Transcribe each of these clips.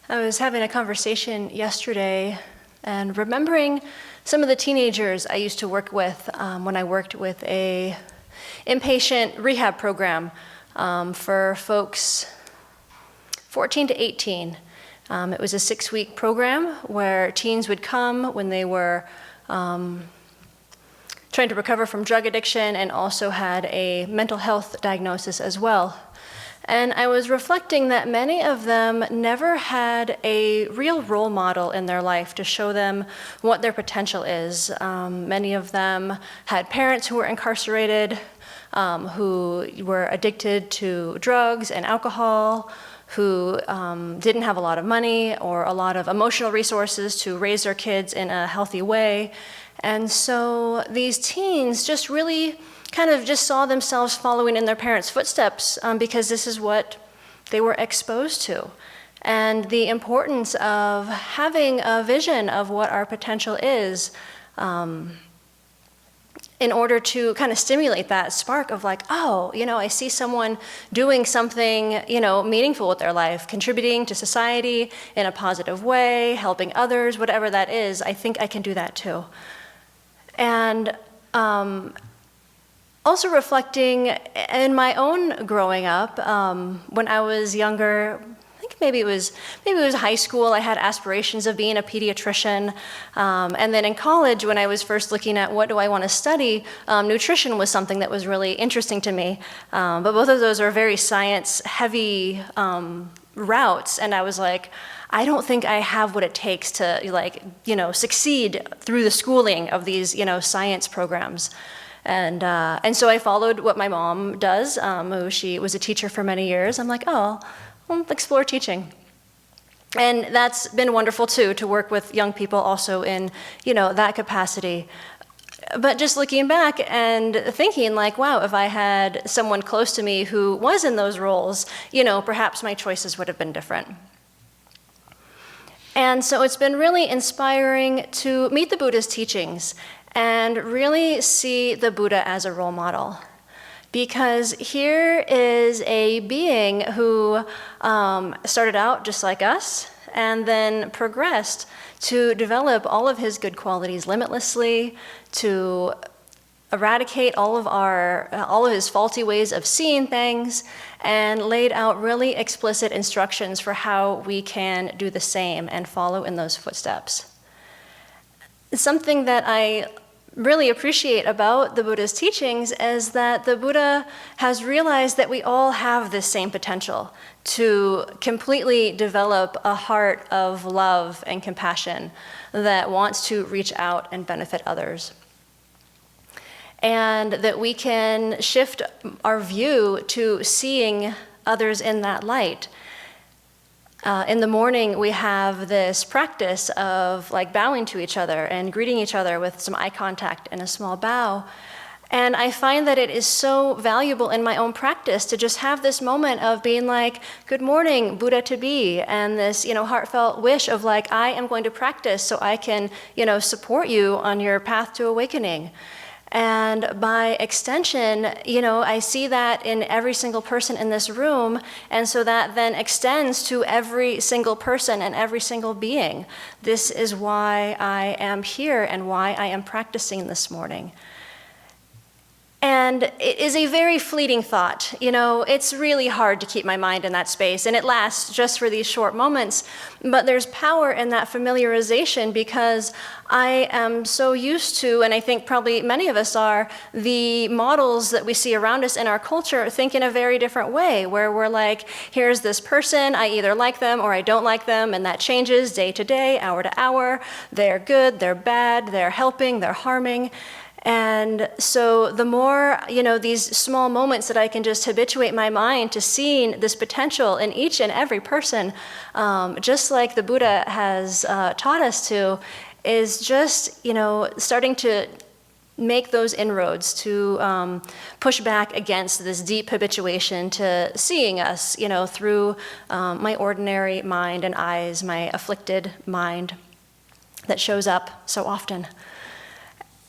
I was having a conversation yesterday and remembering some of the teenagers I used to work with when I worked with a inpatient rehab program for folks 14 to 18. It was a 6-week program where teens would come when they were trying to recover from drug addiction and also had a mental health diagnosis as well. And I was reflecting that many of them never had a real role model in their life to show them what their potential is. Many of them had parents who were incarcerated, who were addicted to drugs and alcohol, who didn't have a lot of money or a lot of emotional resources to raise their kids in a healthy way. And so these teens just really kind of just saw themselves following in their parents' footsteps because this is what they were exposed to. And the importance of having a vision of what our potential is in order to kind of stimulate that spark of like, oh, I see someone doing something, meaningful with their life, contributing to society in a positive way, helping others, whatever that is, I think I can do that too. And also reflecting in my own growing up, when I was younger, I think maybe it was high school, I had aspirations of being a pediatrician. And then in college, when I was first looking at what do I want to study, nutrition was something that was really interesting to me. But both of those are very science-heavy routes, and I was like, I don't think I have what it takes to succeed through the schooling of these science programs. And so I followed what my mom does, she was a teacher for many years. I'm like, oh, I'll explore teaching. And that's been wonderful too, to work with young people also in, that capacity. But just looking back and thinking like, wow, if I had someone close to me who was in those roles, perhaps my choices would have been different. And so it's been really inspiring to meet the Buddha's teachings and really see the Buddha as a role model. Because here is a being who started out just like us and then progressed to develop all of his good qualities limitlessly, to eradicate all of his faulty ways of seeing things, and laid out really explicit instructions for how we can do the same and follow in those footsteps. Something that I really appreciate about the Buddha's teachings is that the Buddha has realized that we all have this same potential to completely develop a heart of love and compassion that wants to reach out and benefit others. And that we can shift our view to seeing others in that light. In the morning, we have this practice of bowing to each other and greeting each other with some eye contact and a small bow. And I find that it is so valuable in my own practice to just have this moment of being like, good morning, Buddha to be, and this, heartfelt wish of I am going to practice so I can, support you on your path to awakening. And by extension, I see that in every single person in this room, and so that then extends to every single person and every single being. This is why I am here and why I am practicing this morning. And it is a very fleeting thought. It's really hard to keep my mind in that space, and it lasts just for these short moments. But there's power in that familiarization because I am so used to, and I think probably many of us are, the models that we see around us in our culture think in a very different way, where we're like, here's this person, I either like them or I don't like them, and that changes day to day, hour to hour. They're good, they're bad, they're helping, they're harming. And so the more, these small moments that I can just habituate my mind to seeing this potential in each and every person, just like the Buddha has taught us to, is just, starting to make those inroads to push back against this deep habituation to seeing us, through my ordinary mind and eyes, my afflicted mind that shows up so often.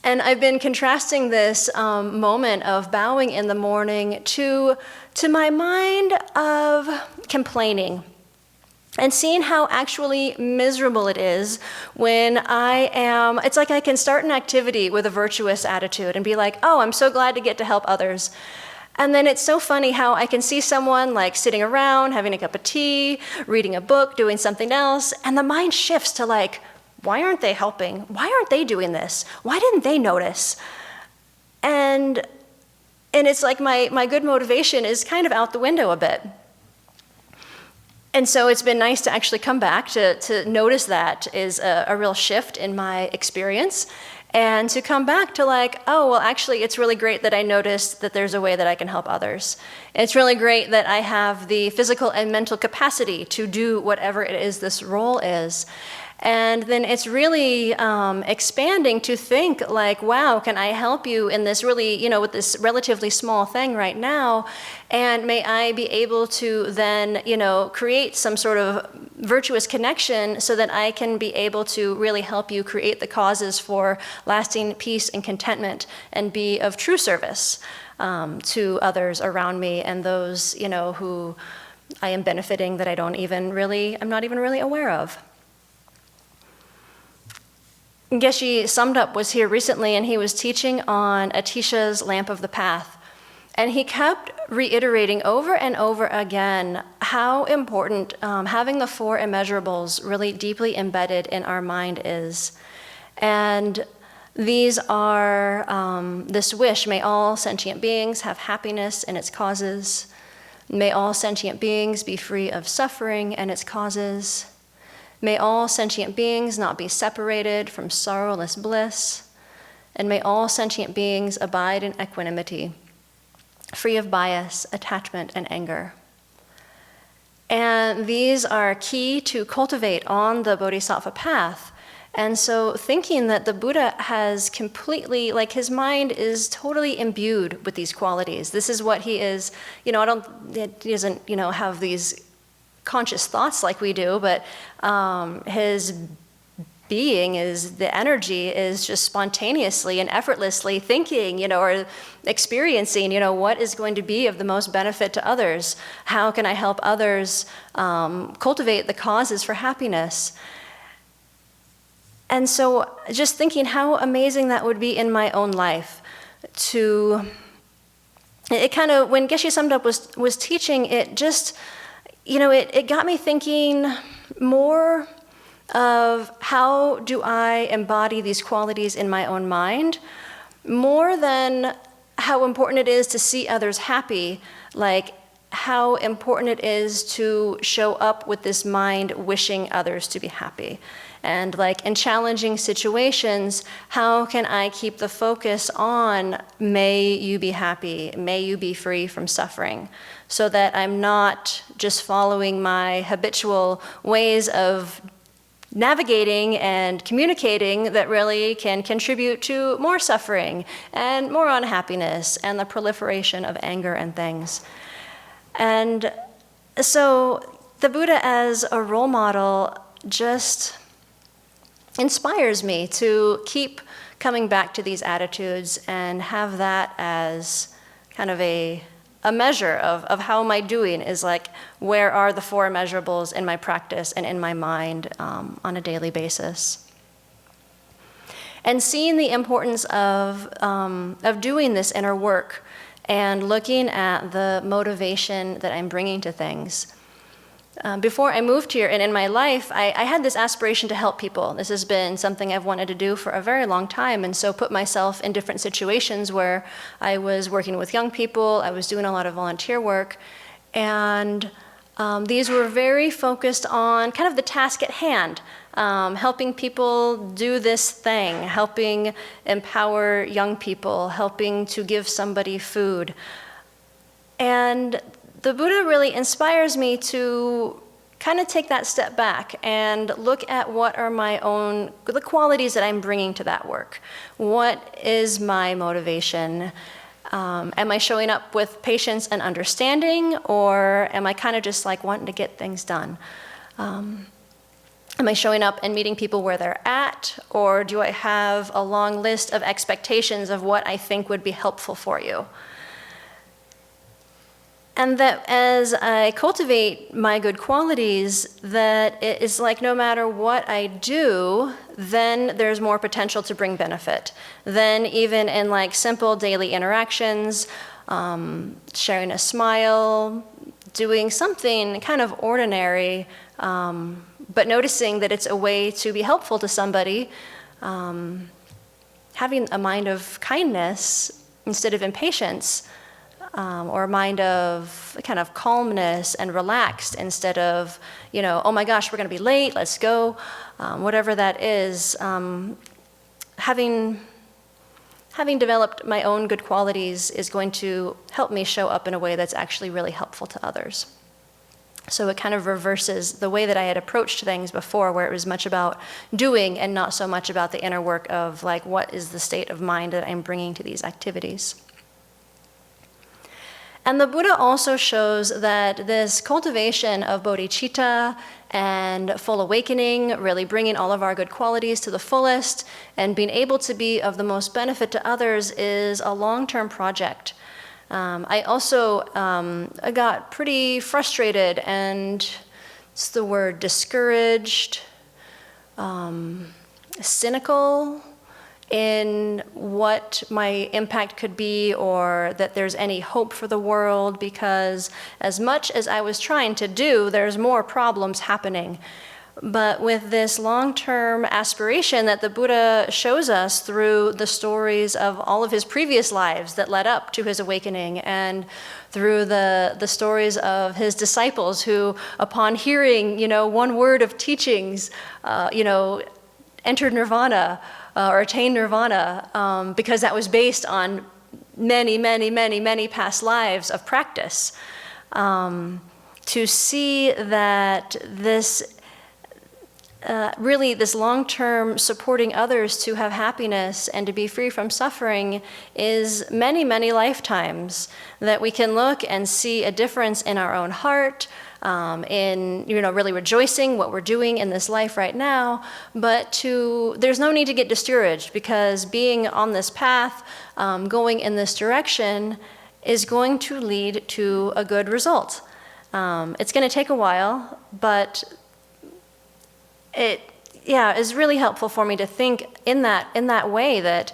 And I've been contrasting this moment of bowing in the morning to my mind of complaining. And seeing how actually miserable it is when it's like I can start an activity with a virtuous attitude and be like, oh, I'm so glad to get to help others. And then it's so funny how I can see someone like sitting around, having a cup of tea, reading a book, doing something else, and the mind shifts to like, why aren't they helping? Why aren't they doing this? Why didn't they notice? And it's like my good motivation is kind of out the window a bit. And so it's been nice to actually come back to notice that is a real shift in my experience, and to come back to like, oh, well, actually, it's really great that I noticed that there's a way that I can help others. It's really great that I have the physical and mental capacity to do whatever it is this role is. And then it's really expanding to think like, wow, can I help you in this really, with this relatively small thing right now? And may I be able to then, create some sort of virtuous connection so that I can be able to really help you create the causes for lasting peace and contentment and be of true service to others around me and those, who I am benefiting that I'm not even really aware of. Geshe Sumdup was here recently, and he was teaching on Atisha's Lamp of the Path. And he kept reiterating over and over again how important having the 4 immeasurables really deeply embedded in our mind is. And these are this wish: may all sentient beings have happiness and its causes. May all sentient beings be free of suffering and its causes. May all sentient beings not be separated from sorrowless bliss, and may all sentient beings abide in equanimity, free of bias, attachment, and anger. And these are key to cultivate on the Bodhisattva path. And so thinking that the Buddha has completely, his mind is totally imbued with these qualities. This is what he is, he doesn't, have these conscious thoughts like we do, but his being the energy is just spontaneously and effortlessly thinking, or experiencing, what is going to be of the most benefit to others? How can I help others cultivate the causes for happiness? And so just thinking how amazing that would be in my own life it kind of, when Geshe Sumdup was teaching, it just, it got me thinking more of how do I embody these qualities in my own mind, more than how important it is to see others happy, like how important it is to show up with this mind wishing others to be happy. And in challenging situations, how can I keep the focus on may you be happy, may you be free from suffering, so that I'm not just following my habitual ways of navigating and communicating that really can contribute to more suffering and more unhappiness and the proliferation of anger and things. And so the Buddha as a role model just inspires me to keep coming back to these attitudes and have that as kind of a measure of how am I doing, is where are the 4 immeasurables in my practice and in my mind on a daily basis. And seeing the importance of doing this inner work and looking at the motivation that I'm bringing to things. Before I moved here and in my life, I had this aspiration to help people. This has been something I've wanted to do for a very long time, and so put myself in different situations where I was working with young people, I was doing a lot of volunteer work, and these were very focused on kind of the task at hand, helping people do this thing, helping empower young people, helping to give somebody food. And the Buddha really inspires me to kind of take that step back and look at what are the qualities that I'm bringing to that work. What is my motivation? Am I showing up with patience and understanding, or am I kind of just wanting to get things done? Am I showing up and meeting people where they're at, or do I have a long list of expectations of what I think would be helpful for you? And that as I cultivate my good qualities, that it is like no matter what I do, then there's more potential to bring benefit. Then even in like simple daily interactions, sharing a smile, doing something kind of ordinary, but noticing that it's a way to be helpful to somebody, having a mind of kindness instead of impatience, or a mind of kind of calmness and relaxed instead of, oh my gosh, we're going to be late, let's go, whatever that is. Having developed my own good qualities is going to help me show up in a way that's actually really helpful to others. So it kind of reverses the way that I had approached things before, where it was much about doing and not so much about the inner work of like, what is the state of mind that I'm bringing to these activities. And the Buddha also shows that this cultivation of bodhicitta and full awakening, really bringing all of our good qualities to the fullest and being able to be of the most benefit to others, is a long-term project. I also got pretty frustrated and, it's the word, discouraged, cynical in what my impact could be, or that there's any hope for the world, because as much as I was trying to do, there's more problems happening. But with this long-term aspiration that the Buddha shows us through the stories of all of his previous lives that led up to his awakening, and through the stories of his disciples who, upon hearing, one word of teachings, entered nirvana, or attained nirvana, because that was based on many, many, many, many past lives of practice. To see that this really this long-term supporting others to have happiness and to be free from suffering is many, many lifetimes, that we can look and see a difference in our own heart, in really rejoicing what we're doing in this life right now, but there's no need to get discouraged, because being on this path, going in this direction, is going to lead to a good result. It's going to take a while, but it is really helpful for me to think in that way, that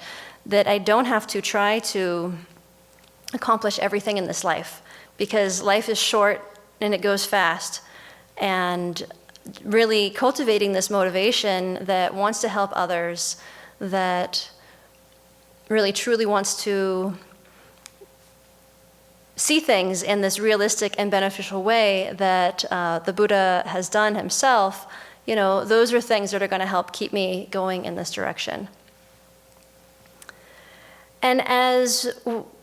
I don't have to try to accomplish everything in this life, because life is short and it goes fast. And really cultivating this motivation that wants to help others, that really truly wants to see things in this realistic and beneficial way that the Buddha has done himself, those are things that are going to help keep me going in this direction. And as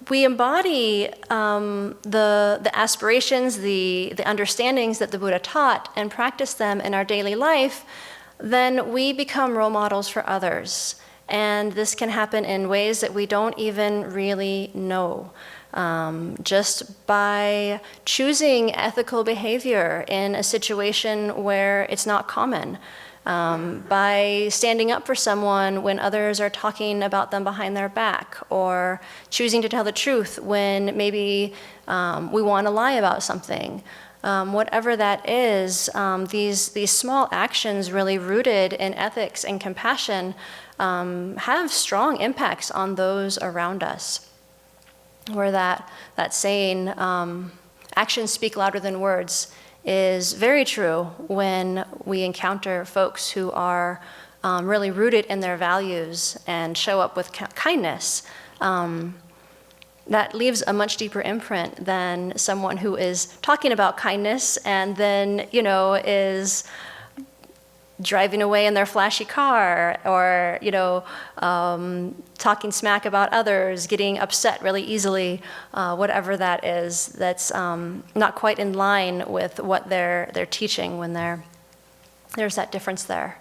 we embody the aspirations, the understandings that the Buddha taught, and practice them in our daily life, then we become role models for others. And this can happen in ways that we don't even really know. Just by choosing ethical behavior in a situation where it's not common, by standing up for someone when others are talking about them behind their back, or choosing to tell the truth when maybe we want to lie about something. Whatever that is, these small actions really rooted in ethics and compassion have strong impacts on those around us. Where that saying, actions speak louder than words, is very true when we encounter folks who are really rooted in their values and show up with kindness. That leaves a much deeper imprint than someone who is talking about kindness and then, is driving away in their flashy car, or talking smack about others, getting upset really easily, whatever that is, that's not quite in line with what they're teaching when there's that difference there.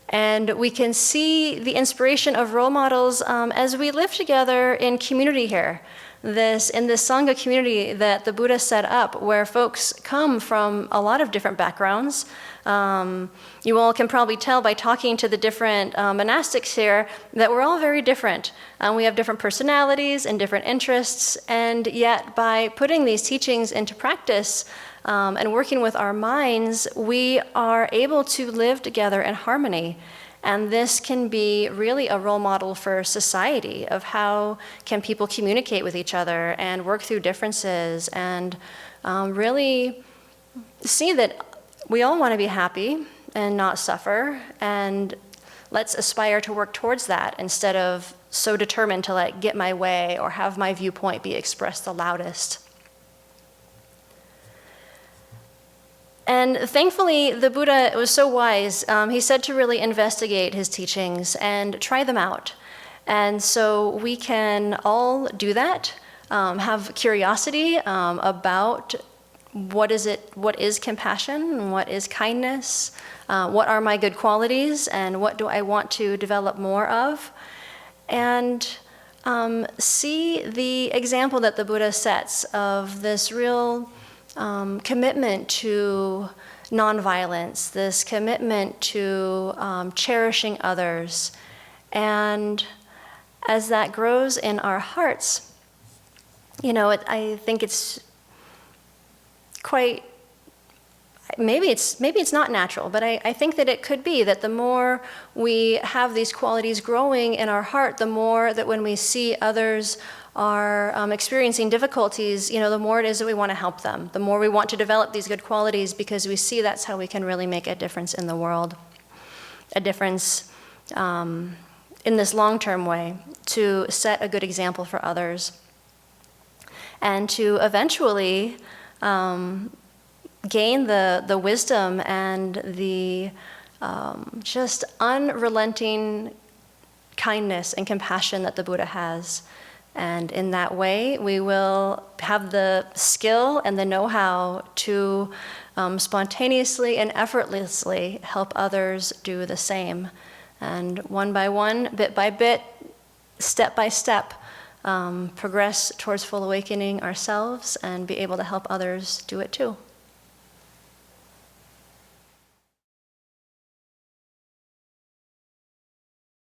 And we can see the inspiration of role models as we live together in community here. in this Sangha community that the Buddha set up, where folks come from a lot of different backgrounds. You all can probably tell by talking to the different monastics here that we're all very different. We have different personalities and different interests, and yet by putting these teachings into practice and working with our minds, we are able to live together in harmony. And this can be really a role model for society of how can people communicate with each other and work through differences and really see that we all want to be happy and not suffer, and let's aspire to work towards that instead of so determined to like get my way or have my viewpoint be expressed the loudest. And thankfully, the Buddha was so wise. He said to really investigate his teachings and try them out. And so we can all do that, have curiosity about what is compassion, what is kindness, what are my good qualities, and what do I want to develop more of, and see the example that the Buddha sets of this real commitment to nonviolence, this commitment to cherishing others. And as that grows in our hearts, I think it's quite, maybe it's not natural, but I think that it could be that the more we have these qualities growing in our heart, the more that when we see others are experiencing difficulties, the more it is that we want to help them, the more we want to develop these good qualities, because we see that's how we can really make a difference in the world, a difference in this long-term way, to set a good example for others, and to eventually gain the wisdom and the just unrelenting kindness and compassion that the Buddha has. And in that way, we will have the skill and the know-how to spontaneously and effortlessly help others do the same. And one by one, bit by bit, step by step, progress towards full awakening ourselves and be able to help others do it too.